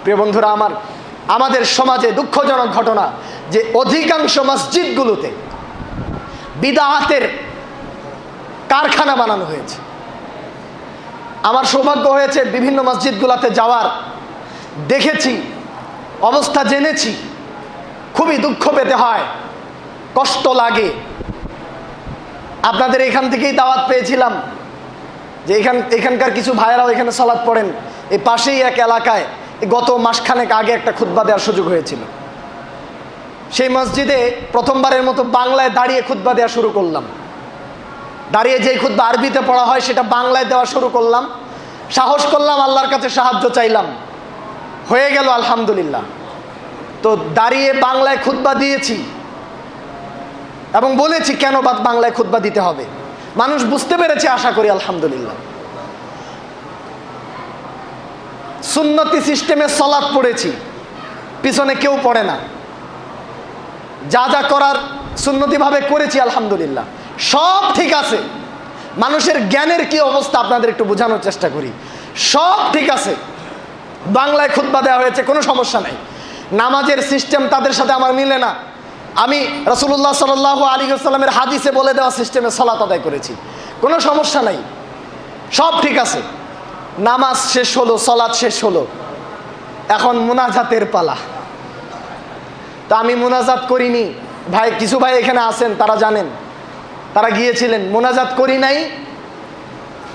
প্রিয় বন্ধুরা আমার, আমাদের সমাজে দুঃখজনক ঘটনা যে অধিকাংশ মসজিদগুলোতে বিদআতের কারখানা বানানো হয়েছে। আমার সৌভাগ্য হয়েছে বিভিন্ন মসজিদগুলোতে যাওয়ার, দেখেছি, অবস্থা জেনেছি, খুবই দুঃখ পেতে হয়, কষ্ট লাগে। আপনাদের এখান থেকেই দাওয়াত পেয়েছিলাম যে এখানকার কিছু ভাইয়েরাও এখানে সালাত পড়েন। এই পাশেই এক এলাকায় গত মাসখানেক আগে একটা খুতবা দেওয়ার সুযোগ হয়েছিল। সেই মসজিদে প্রথমবারের মতো বাংলায় দাঁড়িয়ে খুতবা দেওয়া শুরু করলাম। দাঁড়িয়ে যেই খুতবা আরবিতে পড়া হয় সেটা বাংলায় দেওয়া শুরু করলাম। সাহস করলাম, আল্লাহর কাছে সাহায্য চাইলাম, হয়ে গেল আলহামদুলিল্লাহ। তো দাঁড়িয়ে বাংলায় খুতবা দিয়েছি এবং বলেছি কেন বাংলায় খুতবা দিতে হবে। মানুষ বুঝতে পেরেছে আশা করি আলহামদুলিল্লাহ। সুন্নতি সিস্টেমে সালাত পড়েছি, পিছনে কেউ পড়ে না। যা যা করার সুন্নতিভাবে করেছি আলহামদুলিল্লাহ, সব ঠিক আছে। মানুষের জ্ঞানের কি অবস্থা আপনাদের একটু বোঝানোর চেষ্টা করি। সব ঠিক আছে, বাংলায় খুতবা দেওয়া হয়েছে, কোনো সমস্যা নাই। নামাজের সিস্টেম তাদের সাথে আমার মিলে না। আমি রাসূলুল্লাহ সাল্লাল্লাহু আলাইহি ওয়াসাল্লামের হাদিসে বলে দেওয়া সিস্টেমে সালাত আদায় করেছি, কোনো সমস্যা নাই, সব ঠিক আছে। নামাজ শেষ হলো, সালাত শেষ হলো, এখন মুনাজাতের পালা। তা আমি মুনাজাত করিনি ভাই, কিছু ভাই এখানে আছেন তারা জানেন, তারা গিয়েছিলেন, মুনাজাত করি নাই।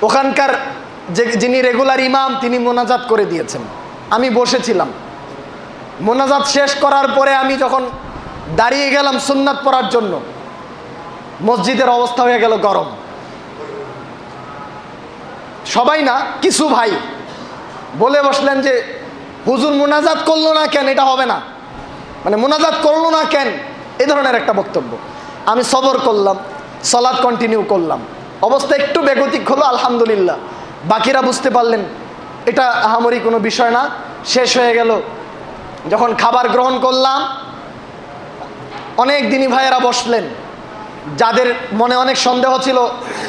ওখানকার যিনি রেগুলার ইমাম তিনি মুনাজাত করে দিয়েছেন, আমি বসেছিলাম। মুনাজাত শেষ করার পরে আমি যখন দাঁড়িয়ে গেলাম সুন্নাত পড়ার জন্য, মসজিদের অবস্থা হয়ে গেল গরম। সবাই না, কিছু ভাই বলে বসলেন যে হুজুর মুনাজাত করলো না কেন, এটা হবে না, মানে মুনাজাত করলো না কেন, এই ধরনের একটা বক্তব্য। আমি সবর করলাম, সালাত কন্টিনিউ করলাম। অবস্থা একটু বেগতিক হলো আলহামদুলিল্লাহ, বাকিরা বুঝতে পারলেন এটা আহামরি কোনো বিষয় না, শেষ হয়ে গেল। যখন খাবার গ্রহণ করলাম, অনেক দিনী ভাইয়েরা বসলেন, যাদের মনে অনেক সন্দেহ ছিল,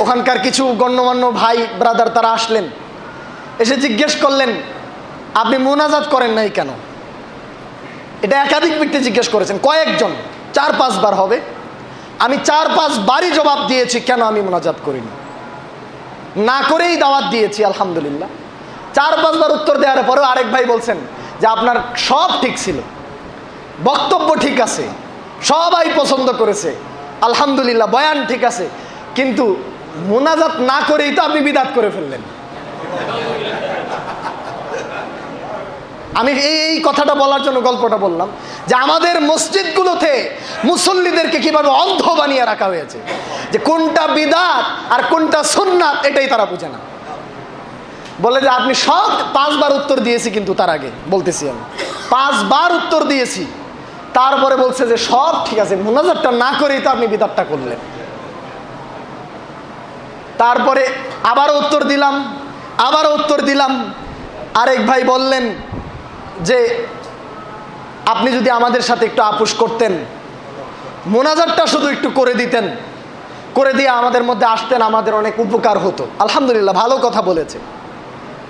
ওখানকার কিছু গণ্যমান্য ভাই ব্রাদার তারা আসলেন, এসে জিজ্ঞেস করলেন আপনি মুনাজাত করেন নাই কেন। এটা একাধিক ব্যক্তি জিজ্ঞেস করেছেন, কয়েকজন, 4-5 বার হবে। আমি 4-5 বারই জবাব দিয়েছি কেন আমি মুনাজাত করিনি, না করেই দাওয়াত দিয়েছি আলহামদুলিল্লাহ। 4-5 বার উত্তর দেওয়ার পরেও আরেক ভাই বলছেন যে আপনার সব ঠিক ছিল, বক্তব্য ঠিক আছে, সবাই পছন্দ করেছে আলহামদুলিল্লাহ, বয়ান ঠিক আছে, কিন্তু মুনাজাত না করেই তো আপনি বিদআত করে ফেললেন। আমি এই কথাটা বলার জন্য গল্পটা বললাম যে আমাদের মসজিদগুলোতে মুসল্লিদেরকে কিভাবে অন্ধ বানিয়ে রাখা হয়েছে, যে কোনটা বিদআত আর কোনটা সুন্নাত এটাই তারা বুঝে না। বলে যে আপনি সব 5 বার উত্তর দিয়েছি, কিন্তু তার আগে বলতেছি আমি 5 বার উত্তর দিয়েছি, তারপরে বলছে যে সব ঠিক আছে, মুনাজাতটা না করেই তো আপনি বিদআতটা করলেন। তারপরে আবারও উত্তর দিলাম। আরেক ভাই বললেন যে আপনি যদি আমাদের সাথে একটু আপোষ করতেন, মুনাজাতটা শুধু একটু করে দিতেন, করে দিয়ে আমাদের মধ্যে আসতেন, আমাদের অনেক উপকার হতো। আলহামদুলিল্লাহ, ভালো কথা বলেছে।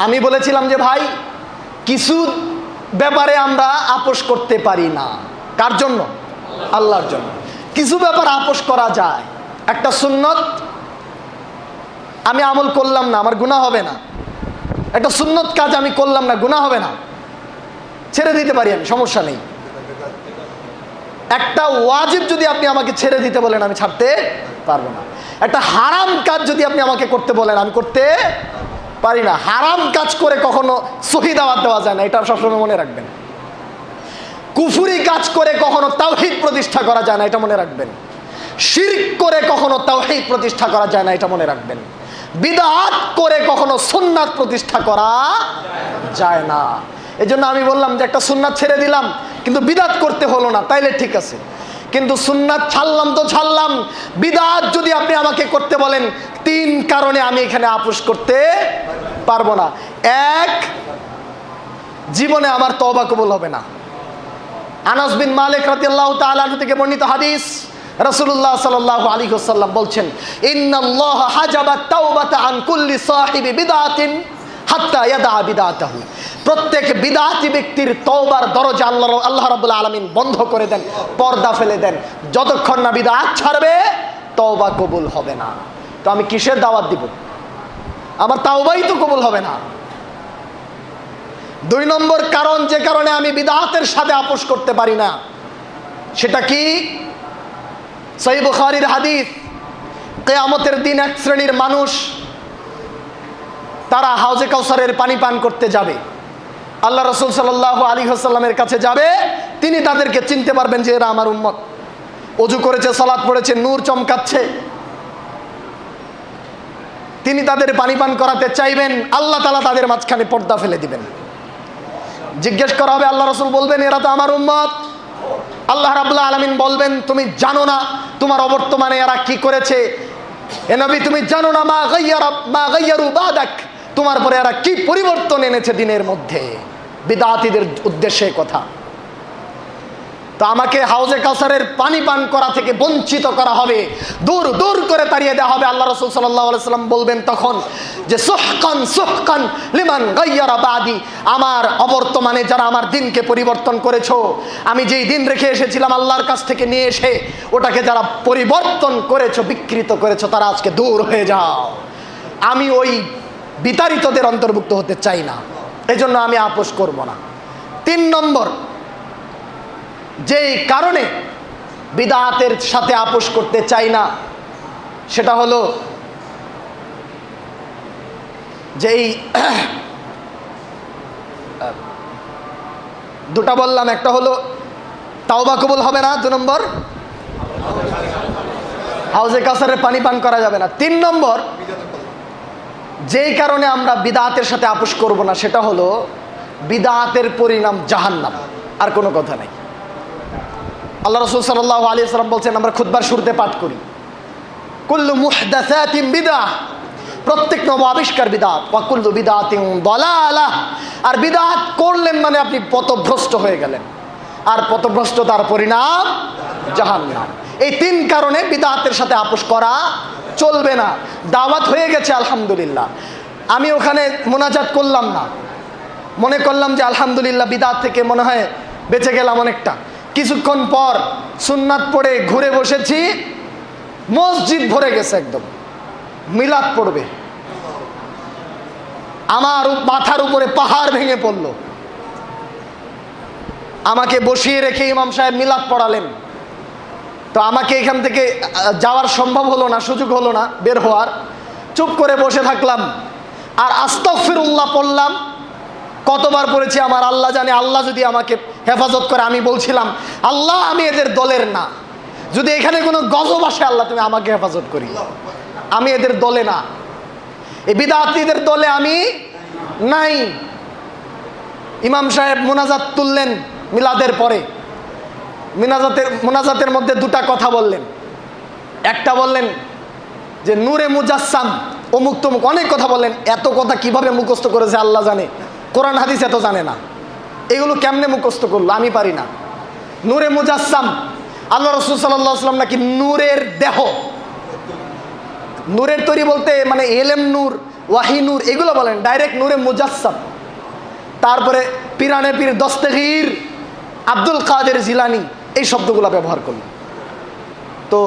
আমি বলেছিলাম যে ভাই, কিছু ব্যাপারে আমরা আপোষ করতে পারি না। কার জন্য? আল্লাহর জন্য। কিছু ব্যাপার আপোষ করা যায়। একটা সুন্নত আমি আমল করলাম না, আমার গুনাহ হবে না। একটা সুন্নত কাজ আমি করলাম না, গুনাহ হবে না, ছেড়ে দিতে পারি আমি, সমস্যা নেই। একটা ওয়াজিব যদি আপনি আমাকে ছেড়ে দিতে বলেন, আমি ছাড়তে পারবো না। একটা হারাম কাজ যদি আপনি আমাকে করতে বলেন, আমি করতে পারি না। হারাম কাজ করে কখনো সহি দাওয়াত দেওয়া যায় না, এটা সবসময় মনে রাখবেন। কুফরি কাজ করে কখনো তাওহীদ প্রতিষ্ঠা করা যায় না, এটা মনে রাখবেন। শিরক করে কখনো তাওহীদ প্রতিষ্ঠা করা যায় না, এটা মনে রাখবেন। বিদআত করে কখনো সুন্নাত প্রতিষ্ঠা করা যায় না। এজন্য আমি বললাম যে একটা সুন্নাত ছেড়ে দিলাম, কিন্তু বিদআত করতে হলো না, তাইলে ঠিক আছে। কিন্তু সুন্নাত ছাড়লাম তো ছাড়লাম, বিদআত যদি আপনি আমাকে করতে বলেন, 3 কারণে আমি এখানে আপোষ করতে পারবো না। 1, জীবনে আমার তওবা কবুল হবে না। আনাস বিন মালিক রাদিয়াল্লাহু তাআলা আনহু থেকে বর্ণিত হাদিস, রাসূলুল্লাহ সাল্লাল্লাহু আলাইহি ওয়াসাল্লাম বলছেন, ইন্নাল্লাহা হাজাবা তাওবাতা আন কুল্লি সাহিবি বিদআতিন হাত্তা ইয়াদা বিদআতাহু। প্রত্যেক বিদআতি ব্যক্তির তওবার দরজা আল্লাহ রাব্বুল আলামিন বন্ধ করে দেন, পর্দা ফেলে দেন। যতক্ষণ না বিদআত ছাড়বে তওবা কবুল হবে না। তো আমি কিসের দাওয়াত দিব? আমার তাওবাই তো কবুল হবে না। 2 নম্বর কারণ, যে কারণে আমি বিদআতের সাথে আপোষ করতে পারি না, সেটা কি? সহিহ বুখারীর হাদিস, কিয়ামতের দিন এক শ্রেণীর মানুষ তারা হাউজে কাউসারের পানি পান করতে যাবে। আল্লাহ রাসূল সাল্লাল্লাহু আলাইহি ওয়াসাল্লামের কাছে যাবে, তিনি তাদেরকে চিনতে পারবেন যে এরা আমার উম্মত। ওযু করেছে, সালাত পড়েছে, নূর চমকাচ্ছে। তিনি তাদের পানি পান করাতে চাইবেন, আল্লাহ তাআলা তাদের মাঝখানে পর্দা ফেলে দিবেন। জিজ্ঞেস করা হবে, আল্লাহ রাসূল বলবেন এরা তো আমার উম্মত। আল্লাহ রাব্বুল আলামিন বলবেন তুমি জানো না তোমার অবর্তমানে এরা কি করেছে? এ নবী তুমি জানো না মা গায়্যারু বাদাক, তোমার পরে এরা কি পরিবর্তন এনেছে দিনের মধ্যে। বিদআতীদের উদ্দেশ্যে কথা। তো আমাকে হাউজে কাউসারের পানি পান করা থেকে বঞ্চিত করা হবে, দূর দূর করে তাড়িয়ে দেওয়া হবে। আল্লাহ রাসূল সাল্লাল্লাহু আলাইহি সাল্লাম বলবেন তখন যে সুহকান সুহকান লিমান গায়্যারা বাদি, আমার অবর্তমানে যারা আমার দিনকে পরিবর্তন করেছো, আমি যেই দিন রেখে এসেছিলাম আল্লাহর কাছ থেকে নিয়ে এসে ওটাকে যারা পরিবর্তন করেছো, বিকৃত করেছো, তারা আজকে দূর হয়ে যাও। আমি ওই বিতাড়িতদের অন্তর্ভুক্ত হতে চাই না, এজন্য আমি আপোষ করব না। 3 নম্বর যেই কারণে বিদআতের সাথে আপোষ করতে চাই না, সেটা হলো যে এই 2টা বললাম, একটা হলো তাওবা কবুল হবে না, 2 নম্বর হাউজে কাউসারের পানি পান করা যাবে না, 3 নম্বর যেই কারণে আমরা বিদআতের সাথে আপোষ করব না, সেটা হলো বিদআতের পরিণাম জাহান্নাম। আর কোনো কথা নাই। আল্লাহ রাসূল সাল্লাল্লাহু আলাইহি ওয়াসাল্লাম বলছেন, আমরা খুতবার শুরুতে পাঠ করি কুল্লু মুহদাসাতিন বিদআহ, প্রত্যেক নব আবিষ্কার বিদআত, ওয়া কুল্লু বিদআতিন দালালাহ। আর বিদআত করলেন মানে আপনি পথভ্রষ্ট হয়ে গেলেন, আর পথভ্রষ্টতার পরিণাম জাহান্নাম। এই 3 কারণে বিদআতের সাথে আপোষ করা চলবে না। দাওয়াত হয়ে গেছে আলহামদুলিল্লাহ, আমি ওখানে মোনাজাত করলাম না, মনে করলাম যে আলহামদুলিল্লাহ বিদআত থেকে মনে হয় বেঁচে গেলাম অনেকটা। কিছুক্ষণ পর সুন্নাত পড়ে ঘুরে বসেছি, মসজিদ ভরে গেছে, একদম মিলাদ পড়বে, আমার মাথার উপরে পাহাড় ভেঙে পড়লো। আমাকে বসিয়ে রেখে ইমাম সাহেব মিলাদ পড়ালেন। তো আমাকে এখান থেকে যাওয়ার সম্ভব হলো না, সুযোগ হলো না বের হওয়ার। চুপ করে বসে থাকলাম আর আস্তাগফিরুল্লাহ পড়লাম। কতবার পড়েছি আমার আল্লাহ জানে। আল্লাহ যদি আমাকে হেফাজত করে, আমি বলছিলাম আল্লাহ আমি এদের দলের না, যদি এখানে কোনো গজব আসে আল্লাহ তুমি আমাকে হেফাজত করি, আমি এদের দলে না, এই বিদআতীদের দলে আমি নাই। ইমাম সাহেব মোনাজাত তুললেন মিলাদের পরে। মোনাজাতের মধ্যে 2টা কথা বললেন। একটা বললেন যে নূরে মুজাসসাম অমুক তমুক, অনেক কথা বললেন। এত কথা কিভাবে মুখস্থ করেছে আল্লাহ জানে, কোরআন হাদিস এত জানে না, এগুলো কেমনে মুখস্থ করলো আমি পারি না। নূরে মুজাসসাম, আল্লাহ রাসূল সাল্লাল্লাহু আলাইহি ওয়াসাল্লাম নাকি নূরের দেহ, নূরের তৈরি বলতে মানে এলেম নূর, ওয়াহি নূর, এগুলো বলেন, ডাইরেক্ট নূরে মুজাসসাম। তারপরে পিরানে পীর দস্তগীর আব্দুল কাদের জিলানী, এই শব্দগুলো ব্যবহার করলেন। তো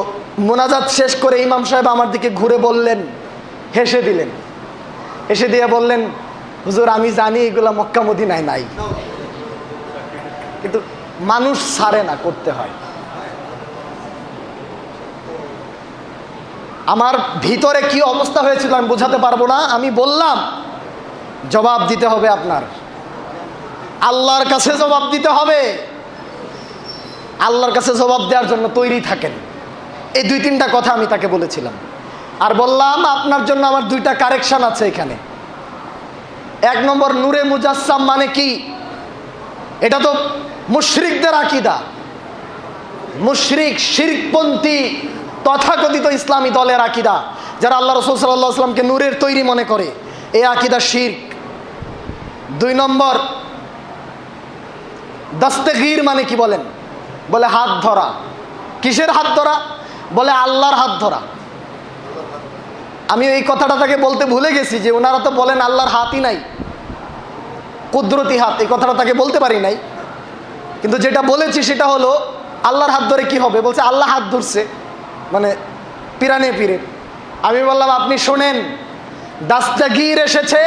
মোনাজাত শেষ করে ইমাম সাহেব আমার দিকে ঘুরে বললেন, হেসে দিলেন, হেসে দিয়ে বললেন হুজুর আমি জানি এগুলা মক্কা মদিনায় নাই, কিন্তু মানুষ ছাড়ে না, করতে হয়। আমার ভিতরে কি অবস্থা হয়েছিল আমি বোঝাতে পারবো না। আমি বললাম জবাব দিতে হবে, আপনার আল্লাহর কাছে জবাব দিতে হবে, আল্লাহর কাছে জবাব দেওয়ার জন্য তৈরি থাকেন। এই 2-3টা কথা আমি তাকে বলেছিলাম। আর বললাম আপনার জন্য আমার 2টা কারেকশন আছে এখানে। 1 নম্বর, নূরে মুজাসসাম মানে কি? এটা তো মুশরিকদের আকীদা, মুশরিক শিরকপন্থী তথাকথিত ইসলামী দলের আকীদা, যারা আল্লাহ রাসূল সাল্লাল্লাহু আলাইহি ওয়াসাল্লামকে নূরের তৈরি মনে করে, এই আকীদা শিরক। 2 নম্বর, দস্তগীর মানে কি বলেন? বলে হাত ধরা। কিসের হাত ধরা? বলে আল্লাহর হাত ধরা। আমি এই কথাটা তাকে বলতে ভুলে গেছি যে ওনারা তো বলেন আল্লাহর হাতই নাই। কুদরতি হাত, এই কথাটা তাকে বলতে পারি নাই, কিন্তু যেটা বলেছি সেটা হলো আল্লাহর হাত ধরে কি হবে, বলছে আল্লাহ হাত ধরছে, মানে পিরানে পীরে। আমি বললাম আপনি শোনেন, দাস্তাগির এসেছে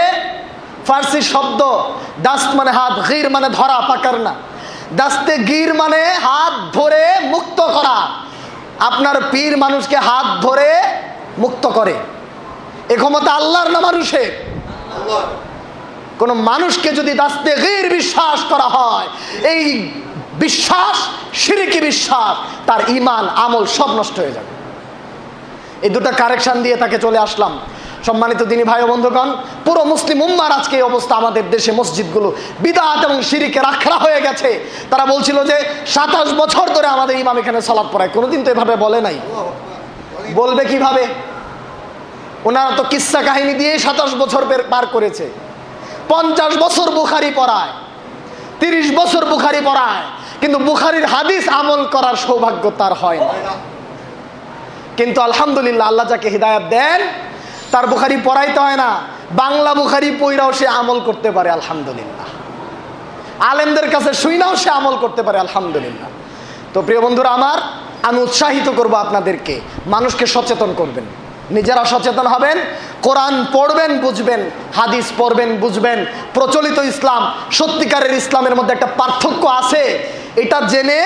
ফার্সি শব্দ, দাস্ত মানে হাত, গির মানে ধরা, পাকার না। দাস্তাগির মানে হাত ধরে মুক্ত করা। আপনার পীর মানুষকে হাত ধরে মুক্ত করে, এ ক্ষমতা আল্লাহর না মানুষের? কোন মানুষকে যদি দাস্তাগির বিশ্বাস করা হয়, এই বিশ্বাস শিরকি বিশ্বাস, তার ঈমান আমল সব নষ্ট হয়ে যাবে। এই দুটো কারেকশন দিয়ে তাকে চলে আসলাম। সম্মানিত দিনী ভাই ও বন্ধুগণ, পুরো মুসলিম উম্মার আজকে এই অবস্থা। আমাদের দেশে মসজিদগুলো বিদআত এবং শিরকের আখড়া হয়ে গেছে। তারা বলছিল যে 27 বছর ধরে আমাদের ইমাম এখানে সালাত পড়ায়, কোনোদিন তো এভাবে বলে নাই, বলবে কিভাবে? ওনারা তো কিসসা কাহিনী দিয়ে 27 বছর পার করেছে। 50 বছর বুখারি পড়ায়, 30 বছর বুখারি পড়ায়, কিন্তু বুখারির হাদিস আমল করার সৌভাগ্য তার হয় না। কিন্তু আলহামদুলিল্লাহ, আল্লাহ যাকে হিদায়াত দেন তার বুখারি পড়াইতে হয় না, বাংলা বুখারি পইরাও সে আমল করতে পারে আলহামদুলিল্লাহ। আলেমদের কাছে শুইনাও সে আমল করতে পারে আলহামদুলিল্লাহ। তো প্রিয় বন্ধুরা আমার, আমি উৎসাহিত করব আপনাদেরকে, মানুষকে সচেতন করবেন, নিজেরা সচেতন হবেন, কোরআন পড়বেন বুঝবেন, হাদিস পড়বেন বুঝবেন, প্রচলিত ইসলাম সত্যিকারের ইসলামের মধ্যে একটা পার্থক্য আছে এটা জেনে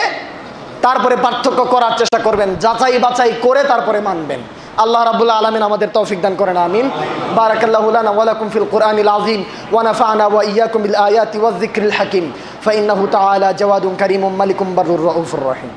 তারপরে পার্থক্য করার চেষ্টা করবেন, যাচাই বাছাই করে তারপরে মানবেন। আল্লাহ রাব্বুল আলামিন আমাদের তৌফিক দান করেন, আমিন। বারাকাল্লাহু লানা ওয়া লাকুম ফিল কুরআনিল আযীম ওয়া নাফা'না ওয়া ইয়্যাকুম বিল আয়াতি ওয়াজ যিকরিল হাকীম ফা ইন্নাহু তাআলা জাওয়াদুন কারীমুম মালিকুম বাররুর রাউফুর রহিম।